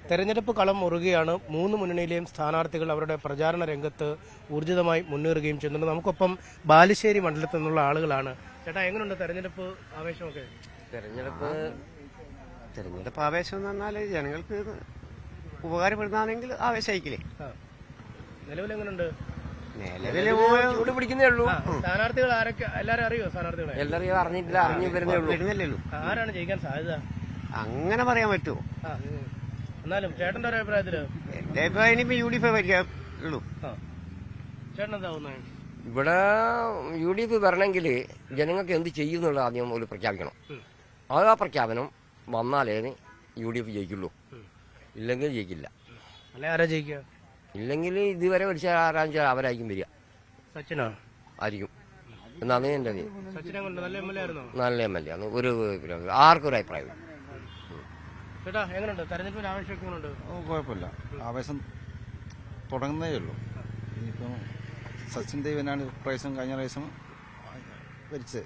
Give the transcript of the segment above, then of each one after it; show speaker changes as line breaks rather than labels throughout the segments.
തെരഞ്ഞെടുപ്പ് കളം മുറുകയാണ്. മൂന്ന് മുന്നണിയിലെയും സ്ഥാനാർത്ഥികൾ അവരുടെ പ്രചാരണ രംഗത്ത് ഊർജിതമായി മുന്നേറുകയും ചെയ്യുന്നുണ്ട്. നമുക്കൊപ്പം ബാലുശ്ശേരി മണ്ഡലത്തിൽ നിന്നുള്ള ആളുകളാണ്. ചേട്ടാ, എങ്ങനെയുണ്ട് തെരഞ്ഞെടുപ്പ് ആവേശമൊക്കെ?
തെരഞ്ഞെടുപ്പ് ആവേശം എന്ന് പറഞ്ഞാൽ ജനങ്ങൾക്ക് ഉപകാരപ്പെടുന്നതാണെങ്കിൽ ആവേശമായിക്കില്ലേ.
നിലവിൽ എങ്ങനെയുണ്ട്?
നിലവില് പിടിക്കുന്നേ ഉള്ളൂ.
സ്ഥാനാർത്ഥികൾ ആരൊക്കെ? എല്ലാരും അറിയോ സ്ഥാനാർത്ഥികളെ?
എല്ലാവരും അറിഞ്ഞിട്ടില്ല, അറിഞ്ഞു വരുന്നല്ലേ ഉള്ളൂ.
ആരാണ് ജയിക്കാൻ സാധ്യത?
അങ്ങനെ പറയാൻ പറ്റുമോ?
എന്നാലും ചേട്ടന്റെ ഒരു അഭിപ്രായത്തില്?
എന്റെ അഭിപ്രായം ഇനിയിപ്പോ UDF ഉള്ളൂ.
ചേട്ടൻ എന്താ തോന്നുന്നത്?
ഇവിടെ UDF വരണമെങ്കിൽ ജനങ്ങൾക്ക് എന്ത് ചെയ്യുന്നുള്ള ആദ്യം ഒരു പ്രഖ്യാപിക്കണം. ആ പ്രഖ്യാപനം വന്നാലേ UDF ജയിക്കുള്ളൂ, ഇല്ലെങ്കിൽ ജയിക്കില്ല.
അല്ലെ ആരാ ജയിക്കുക?
ഇല്ലെങ്കിൽ ഇതുവരെ പഠിച്ച ആരാച്ചാൽ അവരായിരിക്കും വരിക.
സച്ചിനോ?
ആയിരിക്കും എന്നാണ് എന്റെ
സച്ചിനെ കൊണ്ട് നല്ല MLA ആയിരുന്നോ?
നല്ല MLA ആണ്. ആർക്കൊരു അഭിപ്രായം.
ചേട്ടാ, എങ്ങനെയുണ്ട് തെരഞ്ഞെടുപ്പിൽ ആവേശമൊക്കെ? എങ്ങനെയുണ്ട്?
കുഴപ്പമില്ല, ആവേശം തുടങ്ങുന്നേ ഉള്ളൂ. ഇനിയിപ്പം സച്ചിൻ ദേവിനാണ് പ്രാവശ്യം കഴിഞ്ഞ പ്രാവശ്യം ഭരിച്ചത്.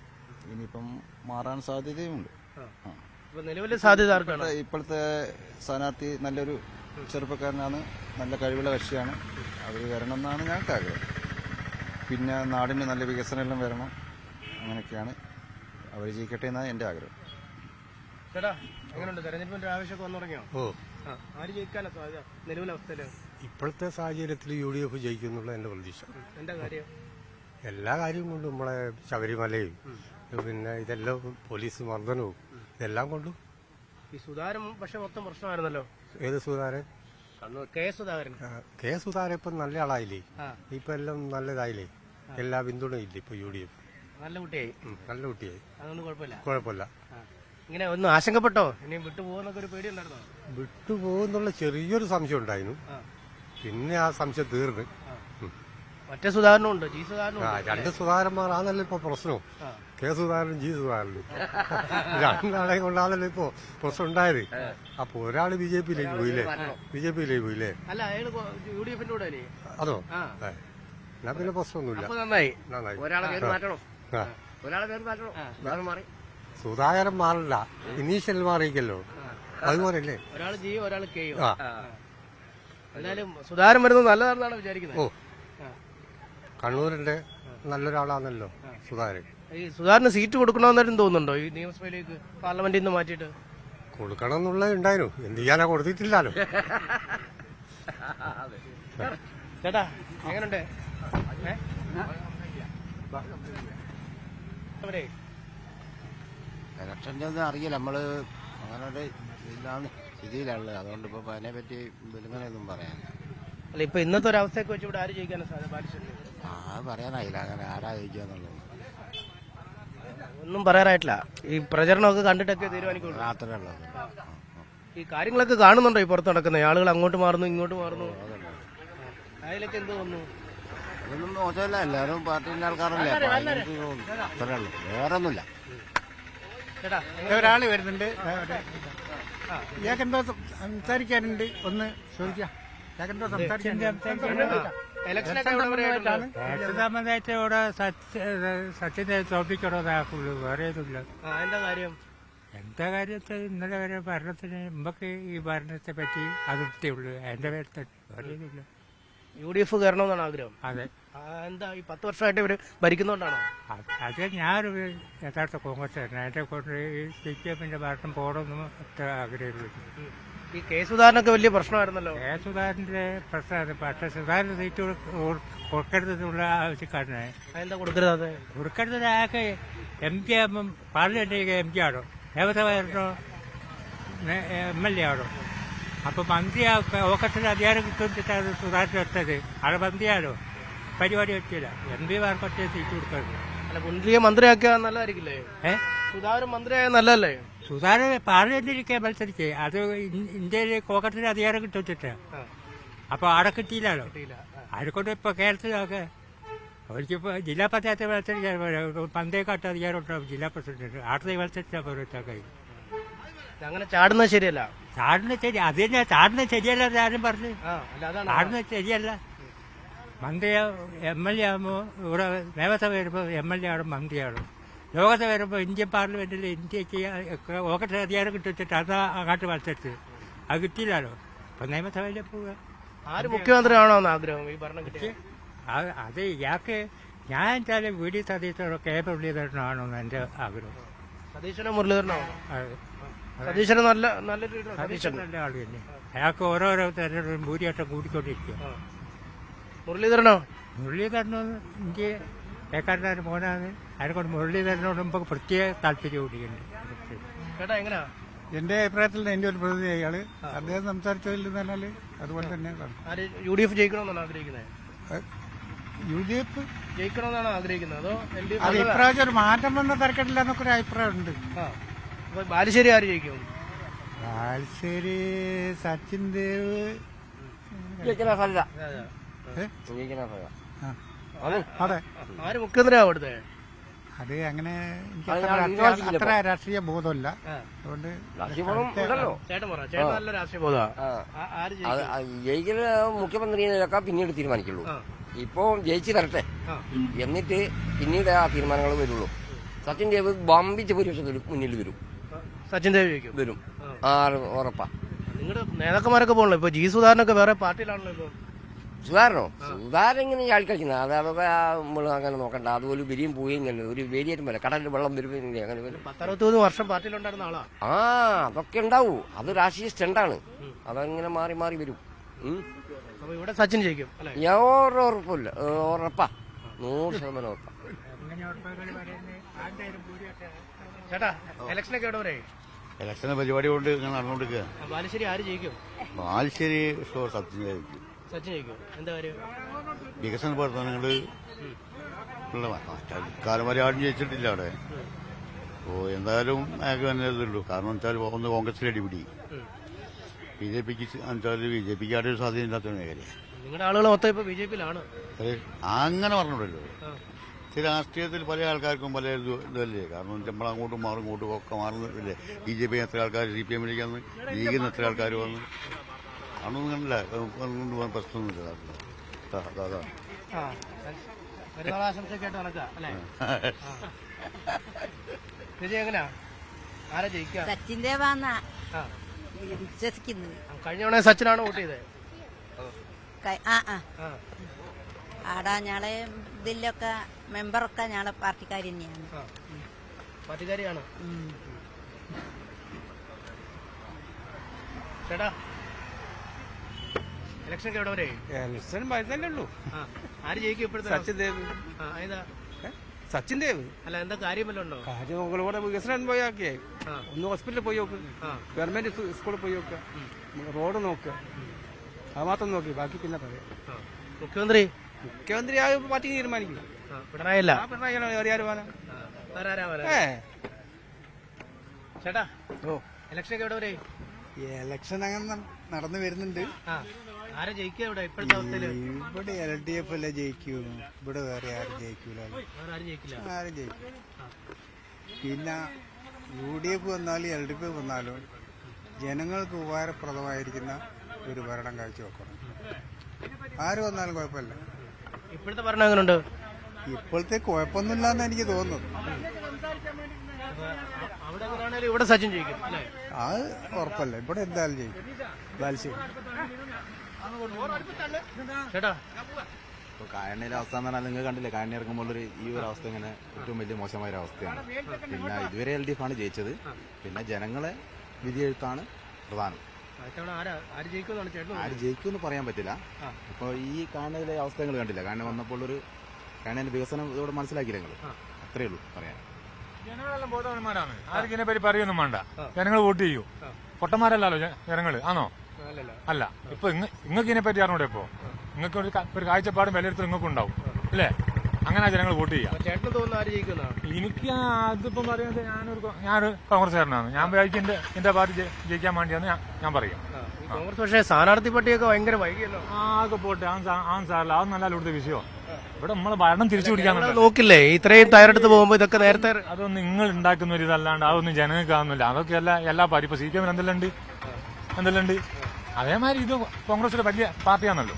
ഇനിയിപ്പം മാറാൻ സാധ്യതയുമുണ്ട്.
നിലവിലെ സാധ്യത ആർക്കാണ്?
ഇപ്പോഴത്തെ സ്ഥാനാർത്ഥി നല്ലൊരു ചെറുപ്പക്കാരനാണ്, നല്ല കഴിവുള്ള കക്ഷിയാണ്. അവർ വരണം എന്നാണ് ഞങ്ങൾക്ക് ആഗ്രഹം. പിന്നെ നാടിന് നല്ല വികസനമെല്ലാം വരണം, അങ്ങനെയൊക്കെയാണ്. അവർ ജയിക്കട്ടെ എന്നാണ് എൻ്റെ ആഗ്രഹം.
ചേട്ടാ, എങ്ങനെയുണ്ട് തെരഞ്ഞെടുപ്പിന്റെ ആവശ്യമൊക്കെ വന്നു തുടങ്ങിയോ? ആര് ജയിക്കാനാ സാധ്യത നിലവിലെ അവസ്ഥയില്?
ഇപ്പോഴത്തെ സാഹചര്യത്തിൽ UDF ജയിക്കുന്നുള്ള എന്റെ പ്രതീക്ഷ.
എന്താ കാര്യം?
എല്ലാ കാര്യവും കൊണ്ടും നമ്മളെ ശബരിമലയും പിന്നെ ഇതെല്ലാം പോലീസ് മർദ്ദനവും ഇതെല്ലാം കൊണ്ടും.
ഈ സുധാകരൻ പക്ഷെ മൊത്തം പ്രശ്നമായിരുന്നല്ലോ.
ഏത് സുധാകരൻ?
കെ
സുധാകരൻ ഇപ്പൊ നല്ല ആളായില്ലേ, ഇപ്പൊ എല്ലാം നല്ലതായില്ലേ, എല്ലാ പിന്തുണയില്ലേ ഇപ്പൊ UDF.
നല്ല കുട്ടിയായി. അതുകൊണ്ട്
കുഴപ്പമില്ല.
ഇങ്ങനെ ഒന്ന് ആശങ്കപ്പെട്ടോ? ഇനി വിട്ടുപോകുന്നൊക്കെ ഒരു പേടി ഉണ്ടായിരുന്നോ?
വിട്ടുപോകുന്നുള്ള ചെറിയൊരു സംശയം ഉണ്ടായിരുന്നു, പിന്നെ ആ സംശയം തീർന്ന്.
മറ്റേ സുധാകരനും ഉണ്ട്, G സുധാകരനും.
രണ്ട് സുധാകരന്മാരാണല്ലോ ഇപ്പൊ പ്രശ്നവും. കെ സുധാകരനും G സുധാകരനും രണ്ടാളെ കൊണ്ടാണല്ലോ ഇപ്പൊ പ്രശ്നം ഉണ്ടായത്. അപ്പൊ ഒരാള് ബിജെപിയിലേക്ക് പോയില്ലേ.
അല്ല, അയാൾ UDF-ന്റെ കൂടെ അല്ലേ?
അതോ? എന്നാ പിന്നെ പ്രശ്നമൊന്നുമില്ല.
നന്നായി.
ഒരാളെ പേര് മാറ്റണം. മാറി
സുധാകരൻ മാറില്ല, ഇനീഷ്യൽ മാറിയിക്കല്ലോ, അതുപോലെയല്ലേ.
ഒരാൾ G, ഒരാൾ K. എന്നാലും സുധാകരൻ വരുന്നത് നല്ലതാണെന്നാണ് വിചാരിക്കുന്നത്.
കണ്ണൂരിന്റെ നല്ലൊരാളാണല്ലോ സുധാകരൻ.
ഈ സുധാകരന് സീറ്റ് കൊടുക്കണമെന്നായിട്ടും തോന്നുന്നുണ്ടോ ഈ നിയമസഭയിലേക്ക്, പാർലമെന്റിൽ നിന്ന് മാറ്റിയിട്ട്?
കൊടുക്കണം എന്നുള്ളത് ഉണ്ടായിരുന്നു, എന്ത് ചെയ്യാനാ, കൊടുത്തിട്ടില്ലല്ലോ.
ചേട്ടാ, എങ്ങനെയുണ്ട്?
ഇലക്ഷൻ്റെ ഒന്നും അറിയില്ല, നമ്മള് അങ്ങനെ ഒരു ഇല്ലാന്ന് സ്ഥിതിയിലുള്ളത്. അതുകൊണ്ട് ഇപ്പൊ അതിനെ പറ്റി വെലുങ്ങനെയൊന്നും പറയാൻ.
അല്ല, ഇപ്പൊ ഇന്നത്തെ ഒരു അവസ്ഥയൊക്കെ വെച്ച് ഇവിടെ ആര് ജയിക്കാനാ സാധ്യത?
അത് പറയാനായില്ല, അങ്ങനെ ആരാ ജയിക്കാന്നുള്ളത്
ഒന്നും പറയാറായിട്ടില്ല. ഈ പ്രചരണമൊക്കെ കണ്ടിട്ടൊക്കെ തീരുമാനിക്കുള്ളൂ.
അത്രേ ഉള്ളത്.
ഈ കാര്യങ്ങളൊക്കെ കാണുന്നുണ്ടോ ഈ പുറത്ത് നടക്കുന്ന ആളുകൾ അങ്ങോട്ട് മാറുന്നു ഇങ്ങോട്ട് മാറുന്നു? അതിലൊക്കെ എന്ത് തോന്നുന്നു?
അതൊന്നും മോശമല്ല, എല്ലാവരും പാർട്ടിന്റെ ആൾക്കാരല്ലേ. അത്രേ ഉള്ളൂ, വേറെ ഒന്നുമില്ല.
ഒരാള് വരുന്നുണ്ട്, ഇയാൾക്കെന്തോ സംസാരിക്കാനുണ്ട്, ഒന്ന് ചോദിക്കാം. ഇയാൾക്കെന്തോ സംബന്ധമായിട്ട് ഇവിടെ സച്ചിനെ തോൽപ്പിക്കണോ ഇതാക്കുള്ളൂ, വേറെ ഒന്നുമില്ല. എന്താ കാര്യത്തിൽ ഇന്നലെ വരെ ഭരണത്തിന് മുമ്പൊക്കെ ഈ ഭരണത്തെ പറ്റി അതൃപ്തിയുള്ളൂ, എന്റെ പേര് വേറെ ഒന്നുമില്ല.
UDF കയറണമെന്നാണ് ആഗ്രഹം.
അതെ.
എന്താ ഈ 10 വർഷമായിട്ട് ഇവര് ഭരിക്കുന്നോണ്ടാണോ?
അത് ഞാനൊരു യഥാർത്ഥ കോൺഗ്രസ്സുകാരൻ, എന്റെ കൊണ്ട് ഈ CPM-ന്റെ ഭരണം പോകണമെന്നും അത്ര ആഗ്രഹമില്ല.
ഈ കെ സുധാകരനൊക്കെ വലിയ പ്രശ്നമായിരുന്നല്ലോ.
കെ സുധാകരന്റെ പ്രശ്നമാണ്, പക്ഷെ സുധാകരൻ സീറ്റ് കൊടുക്കരുതെന്നുള്ള ആവശ്യക്കാരനാണ്.
എന്താ കൊടുക്കരുത്?
കൊടുക്കരുത് ആകെ MP ആകുമ്പം പാർലമെന്റ് MP ആണോ, ദേവതമായിരുന്നോ, MLA ആണോ? അപ്പൊ മന്ത്രിയാക്കുക ഓക്കത്തിന് അധികാരം കിട്ടുന്നിട്ടാണ് സുധാകരൻ എടുത്തത്. അവിടെ മന്ത്രിയാണോ, പരിപാടി പറ്റില്ല. MP-മാർക്ക് ഒറ്റ സീറ്റ് കൊടുക്കരുത്.
അല്ല, മന്ത്രിയെ മന്ത്രിയാക്കിയാൽ നല്ലതായിരിക്കില്ലേ? സുധാകരൻ മന്ത്രിയായ നല്ലതല്ലേ?
സുധാകരൻ പാർലമെന്റിലേക്ക് മത്സരിച്ചേ, അത് ഇന്ത്യയിൽ കോക്കത്തിന് അധികാരം കിട്ടുന്നിട്ടാ. അപ്പൊ അവിടെ കിട്ടിയില്ലല്ലോ. ആരെക്കൊണ്ട് ഇപ്പൊ കേരളത്തിലൊക്കെ അവർക്കിപ്പോ ജില്ലാ പഞ്ചായത്ത് മത്സരിക്കാൻ പന്തേക്കാട്ട് അധികാരം ഉണ്ടാവും ജില്ലാ പ്രസിഡന്റ്. ആടത്തെ മത്സരിച്ചാൽ പോരൊക്കെ.
അങ്ങനെ ചാടുന്നത് ശരിയല്ല.
ചാടുന്നത് ശരി, അത് തന്നെ ചാടുന്നത് ശരിയല്ല ആരും പറഞ്ഞു. ചാടുന്നത് ശരിയല്ല. മന്ത്രി MLA ആകുമ്പോ ഇവിടെ നിയമസഭ വരുമ്പോ MLA ആണോ മന്ത്രിയാണോ, ലോകത്ത് വരുമ്പോ ഇന്ത്യൻ പാർലമെന്റിൽ ഇന്ത്യക്ക് ഓക്കറ്റ് അധികാരം കിട്ടിച്ചിട്ട് അത് അങ്ങോട്ട് മത്സരിച്ച് അത് കിട്ടിയില്ലല്ലോ.
ഇപ്പൊ നിയമസഭയിലെ പോവുക.
ആര് മുഖ്യമന്ത്രിയാണോ എന്ന് ആഗ്രഹം ഈ ഭരണം കിട്ടിയ
അത് ഇയാൾക്ക് ഞാൻ വെച്ചാൽ വീടി സതീശനോ കെ മുരളീധരനാണോന്ന് എന്റെ ആഗ്രഹം.
സതീശനോ മുരളീധരനോ?
അത്
സതീശന് നല്ലൊരു സതീശൻ
നല്ല ആള് തന്നെ. അയാൾക്ക് ഓരോരോ തെരഞ്ഞെടുപ്പും ഭൂരിപക്ഷം കൂടിക്കൊണ്ടിരിക്കുക.
മുരളീധരനോ?
മുരളീധരനൊന്ന് ഇന്ത്യ കേക്കാരൻ്റെ മോനാണ്. അതിനെക്കൊണ്ട് മുരളീധരനോട് നമുക്ക് പ്രത്യേക താല്പര്യം കൂടിയുണ്ട്.
ചേട്ടാ എങ്ങനെയാ?
എന്റെ അഭിപ്രായത്തിൽ എന്റെ ഒരു പ്രതിനിധി അയാള് അദ്ദേഹം സംസാരിച്ചതിൽ എന്ന് പറഞ്ഞാല് അതുപോലെ തന്നെ
ആര് UDF ജയിക്കണമെന്നാണ് ആഗ്രഹിക്കുന്നത്?
UDF
ജയിക്കണമെന്നാണ് ആഗ്രഹിക്കുന്നത് അതോ LDF?
അത് ഇപ്രാവശ്യം ഒരു മാറ്റം വന്ന തിരക്കിട്ടില്ല എന്നൊക്കെ ഒരു അഭിപ്രായം ഉണ്ട്.
അപ്പൊ ബാലുശ്ശേരി ആര് ജയിക്കും?
ബാലുശ്ശേരി സച്ചിൻ ദേവ്
ജയിക്കണ സാധ്യത.
ഏ?
ജയിക്കണ സാധ്യത.
ആ. അതെ,
ആര് മുഖ്യമന്ത്രിയാവും അവിടുത്തെ?
അത് അങ്ങനെ എനിക്ക്
അത്
അത്ര
ഞാൻ തീരുമാനിച്ചില്ല
അത്ര രാഷ്ട്രീയ ബോധമല്ല. അതുകൊണ്ട്
രാഷ്ട്രീയബോധം ഉണ്ടല്ലോ.
ചേട്ടൻ പറ. ചേട്ടൻ നല്ല രാഷ്ട്രീയ ബോധാ. ആര് ജയിക്കും?
ജയിക്കുന്ന മുഖ്യമന്ത്രിയൊക്കെ പിന്നീട് തീരുമാനിക്കുള്ളൂ. ഇപ്പൊ ജയിച്ചു തരട്ടെ, എന്നിട്ട് പിന്നീട് ആ തീരുമാനങ്ങൾ വരുള്ളൂ. സച്ചിൻ ദേവ് ബമ്പിച്ച ഭൂരിപക്ഷത്തിൽ മുന്നിൽ വരും.
സച്ചിൻ ദേവ് ജയിക്കും?
വരും, ഉറപ്പാ.
നിങ്ങളുടെ നേതാക്കന്മാരൊക്കെ പോകണല്ലോ ഇപ്പൊ. G സുധാകരനൊക്കെ വേറെ പാർട്ടിയിലാണല്ലോ ഇപ്പൊ.
സുധാരണോ? സുധാരൻ ഇങ്ങനെ ചാടി കളിക്കുന്നത് അതൊക്കെ നമ്മൾ അങ്ങനെ നോക്കണ്ട. അതുപോലെ വരിയും പോവുകയും തന്നെ ഒരു വേരിയേറ്റം പോലെ കടലിൽ വെള്ളം വരും അങ്ങനെ വരും.
10-63 വർഷം പാർട്ടിയിലുണ്ടായിരുന്ന ആളാ.
അതൊക്കെ ഉണ്ടാവൂ. അത് രാഷ്ട്രീയ സ്റ്റണ്ടാണ്. അതങ്ങനെ മാറി മാറി വരും.
അപ്പൊ ഇവിടെ സച്ചിൻ ജയിക്കും അല്ലെ?
ഞാൻ ഉറപ്പില്ല, ഉറപ്പാ, 100% ഉറപ്പാ.
ചേട്ടാ ഇലക്ഷനൊക്കെ എവിടെ വരെ?
ഇലക്ഷന് പരിപാടി കൊണ്ട് ഇങ്ങനെ നടന്നുകൊണ്ടിരിക്കുക.
ബാലുശ്ശേരി ആര് ജയിക്കും?
ബാലുശ്ശേരി സത്യം ജയിക്കും.
സച്ചിൻ ജയിക്കും. എന്താ കാര്യം?
വികസന പ്രവർത്തനങ്ങൾ കാലം വരെ ആരും ജയിച്ചിട്ടില്ല അവിടെ. അപ്പോൾ എന്തായാലും അയാൾക്ക് തന്നെ ഇതുള്ളൂ. കാരണം വെച്ചാൽ ഒന്ന് കോൺഗ്രസിൽ അടിപിടി, BJPക്ക് BJPക്ക് ആരുടെ ഒരു സ്വാധീനം ഇല്ലാത്ത മേഖലയാണ്.
നിങ്ങളുടെ ആളുകൾ മൊത്തം ഇപ്പൊ BJPയിലാണ്.
അങ്ങനെ പറഞ്ഞിട്ടല്ലോ. രാഷ്ട്രീയത്തിൽ പല ആൾക്കാർക്കും പല ഇതല്ലേ. കാരണം നമ്മൾ അങ്ങോട്ടും മാറും ഇങ്ങോട്ടും ഒക്കെ മാറുന്നില്ലേ. BJP എത്ര ആൾക്കാർ CPM-ലേക്ക് വന്ന്, ലീഗിൽ എത്ര ആൾക്കാർ വന്ന് അതൊന്നും കണ്ടില്ല. അതുകൊണ്ട് പ്രശ്നമൊന്നുമില്ല. അതാണ്
ചേച്ചി എങ്ങനെയാ? ആരാ ജയിക്കുക?
സച്ചിൻ ദേവാന്നാ വിശ്വസിക്കുന്നത്.
കഴിഞ്ഞ തവണ സച്ചിനാണ് വോട്ട് ചെയ്തത്.
ആടാ ഞങ്ങളെ ഇതിലൊക്കെ മെമ്പറൊക്കെ ഞങ്ങളെ പാർട്ടിക്കാർ തന്നെയാണ്.
പാർട്ടിക്കാരിയാണ്. ചേട്ടാ ഇലക്ഷൻ എവിടെ വരെ?
ഇലക്ഷൻ വരുന്നല്ലേ ഉള്ളൂ.
ആര് ജയിക്കും ഇപ്പോഴത്തെ?
സച്ചിൻ ദേവ്.
ഏതാ
സച്ചിൻ ദേവ്
അല്ല എന്താ കാര്യം വല്ലതും ഉണ്ടോ?
കാര്യം നോക്കലോടെ വികസനം പോയി നോക്കിയേ. ഒന്ന് ഹോസ്പിറ്റലിൽ പോയി നോക്ക്, ഗവൺമെന്റ് സ്കൂളിൽ പോയി നോക്കുക, റോഡ് നോക്കുക, അത് മാത്രം നോക്കി ബാക്കി പിന്നെ പറയാം. മുഖ്യമന്ത്രി ആ പാർട്ടി തീരുമാനിക്കില്ല.
പിണറായില്ല. ചേട്ടാ ഇലക്ഷൻ എവിടെ വരെ?
ഇലക്ഷൻ അങ്ങനെ നടന്നു വരുന്നുണ്ട്.
ആരാ ജയിക്കുക ഇവിടെ ഇപ്പോഴത്തെ അവസ്ഥയില്?
ഇവിടെ LDF അല്ലേ ജയിക്കൂ. ഇവിടെ വേറെ ആരും ജയിക്കൂല.
ആരും ജയിക്കില്ല.
ആരും ജയിക്കും. പിന്നെ UDF വന്നാലും LDF വന്നാലും ജനങ്ങൾക്ക് ഉപകാരപ്രദമായിരിക്കുന്ന ഒരു ഭരണം കാഴ്ചവെക്കണം. ആര് വന്നാലും കുഴപ്പമില്ല.
ഇപ്പോഴത്തെ ഭരണം എങ്ങനെയുണ്ട്?
ഇപ്പോഴത്തെ കുഴപ്പമൊന്നുമില്ലാന്ന് എനിക്ക് തോന്നുന്നു.
അവിടെ എങ്ങനെയാണേലും ഇവിടെ സച്ചിൻ ജയിക്കും അല്ലേ?
അത് ഉറപ്പല്ല. ഇവിടെ എന്തായാലും ജയിക്കും ബാലുശ്ശേരി.
ചേട്ടാ
ഇപ്പോൾ കായണ്ണയിലെ അവസ്ഥ എന്ന് പറഞ്ഞാൽ നിങ്ങൾ കണ്ടില്ലേ, കായണ്ണ ഇറങ്ങുമ്പോൾ ഈ ഒരു അവസ്ഥ ഇങ്ങനെ ഏറ്റവും വലിയ മോശമായ ഒരു അവസ്ഥയാണ്. പിന്നെ ഇതുവരെ LDF ആണ് ജയിച്ചത്. പിന്നെ ജനങ്ങളെ വിധിയെഴുത്താണ് പ്രധാനം.
ആര്
ജയിക്കുമെന്ന് പറയാൻ പറ്റില്ല. ഇപ്പോൾ ഈ കായണ്ണയിലെ അവസ്ഥ നിങ്ങൾ കണ്ടില്ല. കായണ്ണ വന്നപ്പോൾ ഒരു കായണ്ണയുടെ വികസനം ഇതോടെ മനസ്സിലാക്കിയില്ല നിങ്ങൾ. അത്രേ ഉള്ളൂ പറയാൻ.
ജനങ്ങളെല്ലാം ബോധവാന്മാരാണ്. ആർക്കും ഇതിനെ പറ്റി പറയൊന്നും വേണ്ട. ജനങ്ങൾ വോട്ട് ചെയ്യൂ. പൊട്ടന്മാരല്ലോ ജനങ്ങൾ ആണോ? അല്ല. ഇപ്പൊ നിങ്ങൾക്ക് ഇതിനെപ്പറ്റി അറിഞ്ഞൂടെ? ഇപ്പോ നിങ്ങൾക്ക് ഒരു കാഴ്ചപ്പാടും വിലയിരുത്തലും നിങ്ങൾക്ക് ഉണ്ടാവും അല്ലേ? അങ്ങനെ ജനങ്ങൾ വോട്ട് ചെയ്യാം. എനിക്ക് അതിപ്പം പറയുന്നത് ഞാനൊരു കോൺഗ്രസ്സുകാരനാണ്. ഞാൻ വിചാരിക്കും എന്റെ പാർട്ടി ജയിക്കാൻ വേണ്ടിയാണ് ഞാൻ പറയാം.
കോൺഗ്രസ് പക്ഷേ സ്ഥാനാർത്ഥി പട്ടിയൊക്കെ ഭയങ്കര വൈകിയല്ലോ.
അതൊക്കെ പോട്ടെ, ആ സാറില്ല, അത് നല്ല ഇവിടുത്തെ വിഷയം. ഇവിടെ നമ്മളെ ഭരണം തിരിച്ചു പിടിക്കാൻ
നോക്കില്ലേ? ഇത്രയും തയ്യാറെടുത്ത് പോകുമ്പോ ഇതൊക്കെ നേരത്തെ
അതൊന്നും നിങ്ങൾ ഉണ്ടാക്കുന്ന ഒരു ഇതല്ലാണ്ട് അതൊന്നും ജനങ്ങൾക്ക് ആവുന്നില്ല. അതൊക്കെ എല്ലാ പാർട്ടി ഇപ്പൊ CPM എന്തെല്ലാം ഉണ്ട്. അതേമാതിരി ഇത് കോൺഗ്രസിന്റെ വലിയ പാർട്ടിയാണല്ലോ.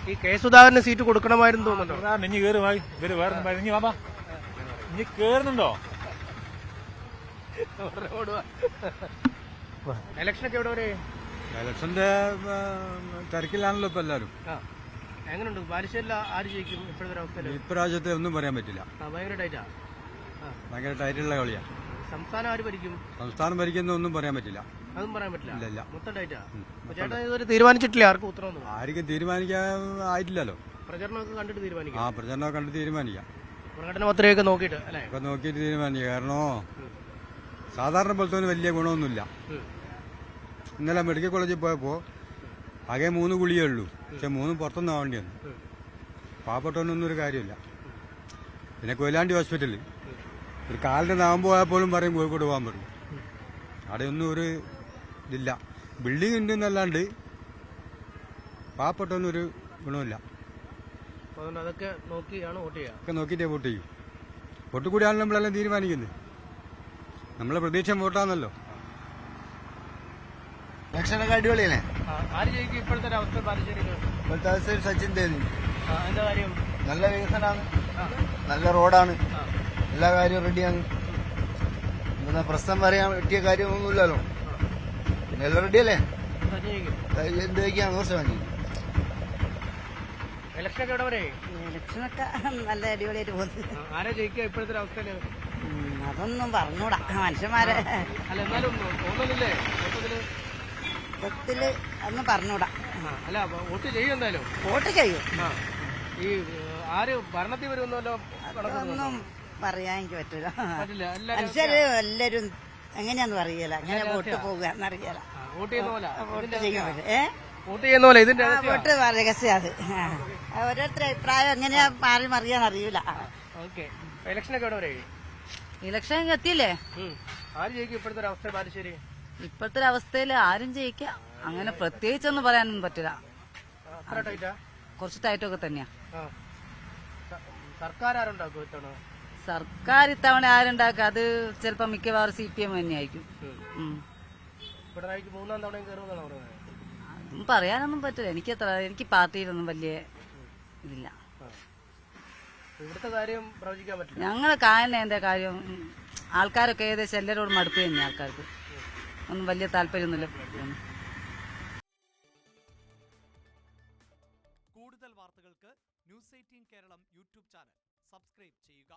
ഈ K സുധാകരന് സീറ്റ് കൊടുക്കണമായിരുന്നു തോന്നുന്നുണ്ടോ?
ഇനി കയറി ഇവര് വേറെ ഇനി വാ ഇനി കേറുന്നുണ്ടോ?
ഇലക്ഷനൊക്കെ എവിടെ വരെ?
ഇലക്ഷന്റെ തിരക്കിലാണല്ലോ ഇപ്പൊ എല്ലാവരും.
എങ്ങനെയുണ്ട് ബാലുശ്ശേരിയിൽ ആര് ജയിക്കും ഇപ്പോഴത്തെ അവസ്ഥയിൽ?
ഇപ്രാവശ്യത്തെ ഒന്നും പറയാൻ പറ്റില്ല.
ഭയങ്കര ടൈറ്റാ.
ഭയങ്കര ടൈറ്റുള്ള കളിയാ.
സംസ്ഥാനം ആര് ഭരിക്കും?
സംസ്ഥാനം ഭരിക്കുന്ന ഒന്നും പറയാൻ പറ്റില്ല.
അതും പറയാൻ പറ്റില്ല.
ഇല്ല.
മൊത്തം ടൈറ്റാ. ചേട്ടാ ഇതുവരെ തീരുമാനിച്ചിട്ടില്ല ആർക്കും ഉത്തരവൊന്നും?
ആർക്കും തീരുമാനിക്കാൻ ആയിട്ടില്ലല്ലോ.
പ്രചരണമൊക്കെ കണ്ടിട്ട് തീരുമാനിക്കാം.
പ്രചരണമൊക്കെ കണ്ട് തീരുമാനിക്കാം.
പ്രകടന പത്രികയൊക്കെ നോക്കിയിട്ട് അല്ലേ?
ഒക്കെ നോക്കിയിട്ട് തീരുമാനിക്കാം. കാരണോ സാധാരണ പോലത്തെ വലിയ ഗുണമൊന്നുമില്ല. ഇന്നലെ മെഡിക്കൽ കോളേജിൽ പോയപ്പോൾ ആകെ 3 ഗുളിയേ ഉള്ളൂ. പക്ഷെ 3 പുറത്തൊന്നും ആവേണ്ടി വന്നു. പാവപ്പെട്ടവനൊന്നും ഒരു കാര്യമില്ല. പിന്നെ കൊയിലാണ്ടി ഹോസ്പിറ്റലിൽ ഒരു കാലിന്റെ നാമ്പ് പോയപ്പോഴും പറയും കോഴിക്കോട് പോകാൻ പറയും. അവിടെയൊന്നും ഒരു ഇതില്ല. ബിൽഡിംഗ് ഉണ്ട് എന്നല്ലാണ്ട് പാവപ്പെട്ടവനൊരു ഗുണമില്ല.
അതൊക്കെ നോക്കിയാണ് വോട്ട് ചെയ്യുക.
ഒക്കെ നോക്കിയിട്ടേ വോട്ട് ചെയ്യും. വോട്ട് കൂടിയാണല്ലോ നമ്മളെല്ലാം തീരുമാനിക്കുന്നത്. നമ്മളെ പ്രതീക്ഷ വോട്ടാണല്ലോ.
ഇലക്ഷനൊക്കെ അടിപൊളിയല്ലേ?
ആര് ജയിക്കും ഇപ്പോഴത്തെ അവസ്ഥ ബാലുശ്ശേരിയിൽ?
ഇപ്പോഴത്തെ അവസ്ഥയിൽ സച്ചിൻ ദേവി.
എന്താ കാര്യം?
നല്ല വികസനമാണ്, നല്ല റോഡാണ്, എല്ലാ കാര്യവും റെഡിയാണ്. എന്താ പ്രശ്നം പറയാൻ പറ്റിയ കാര്യമൊന്നുമില്ലല്ലോ. പിന്നെ എല്ലാം റെഡിയല്ലേ? എന്ത് വയ്ക്കാൻ 100 വാങ്ങി.
ഇലക്ഷനൊക്കെ എവിടെ വരെ?
ഇലക്ഷനൊക്കെ നല്ല അടിപൊളിയായിട്ട് പോകുന്നു.
ആരാ ജയിക്കുക ഇപ്പോഴത്തെ അവസ്ഥയില്?
അതൊന്നും പറഞ്ഞൂടാ മനുഷ്യന്മാരെ.
അല്ല എന്നാലും തോന്നുന്നില്ലേ
മൊത്തത്തില് ഒന്നും പറഞ്ഞൂടാ.
അല്ല വോട്ട് ചെയ്യും എന്തായാലും.
വോട്ട് ചെയ്യും.
ഈ ആര് ഭരണത്തിൽ വരുമെന്നല്ലോ
ഒന്നും പറയാൻ എനിക്ക് പറ്റൂല.
പറ്റില്ല.
മനുഷ്യര് എല്ലാരും എങ്ങനെയാന്ന് അറിയില്ല. എങ്ങനെ വോട്ട് പോകുക എന്നറിയില്ല.
വോട്ട് ചെയ്യുന്ന പോലെ
വോട്ട് ചെയ്യാൻ പറ്റും.
വോട്ട് ചെയ്യുന്ന പോലെ ഇതിന്റെ
വോട്ട് രഹസ്യം അത്. ഓരോരുത്തരുടെ അഭിപ്രായം എങ്ങനെയാ മാറി മറിയാൻ അറിയൂല.
ഓക്കെ. ഇലക്ഷനൊക്കെ എവിടെ വരെ?
ഇലക്ഷൻ എത്തിയില്ലേ?
ആര് ജയിക്കും ഇപ്പോഴത്തെ അവസ്ഥ ബാലുശ്ശേരി?
ഇപ്പോഴത്തെ അവസ്ഥയിൽ ആരും ജയിക്കാം. അങ്ങനെ പ്രത്യേകിച്ചൊന്നും പറയാനൊന്നും പറ്റില്ല. കുറച്ച് ടൈറ്റൊക്കെ തന്നെയാ.
സർക്കാർ ആരുണ്ടാക്കും ഇത്തവണ?
സർക്കാർ ഇത്തവണ ആരുണ്ടാക്കുക? അത് ചിലപ്പോ മിക്കവാറും CPM തന്നെയായിരിക്കും.
പിണറായിക്ക് 3ാം തവണയും കയറുമെന്നാണ് പറയുന്നത്.
അതൊന്നും പറയാനൊന്നും പറ്റില്ല. എനിക്ക് പാർട്ടിയിലൊന്നും വലിയ ഇതില്ല.
ഇവിടുത്തെ കാര്യം പ്രവചിക്കാൻ പറ്റില്ല.
ഞങ്ങൾ കാണുന്നതിന്റെ കാര്യം ആൾക്കാരൊക്കെ ഏകദേശം എല്ലാവരോടും മടുപ്പ് തന്നെ. ആൾക്കാർക്ക് ഒന്നും വലിയ താല്പര്യമൊന്നുമില്ല.
കൂടുതൽ വാർത്തകൾക്ക് News 18 കേരളം യൂട്യൂബ് ചാനൽ സബ്സ്ക്രൈബ് ചെയ്യുക.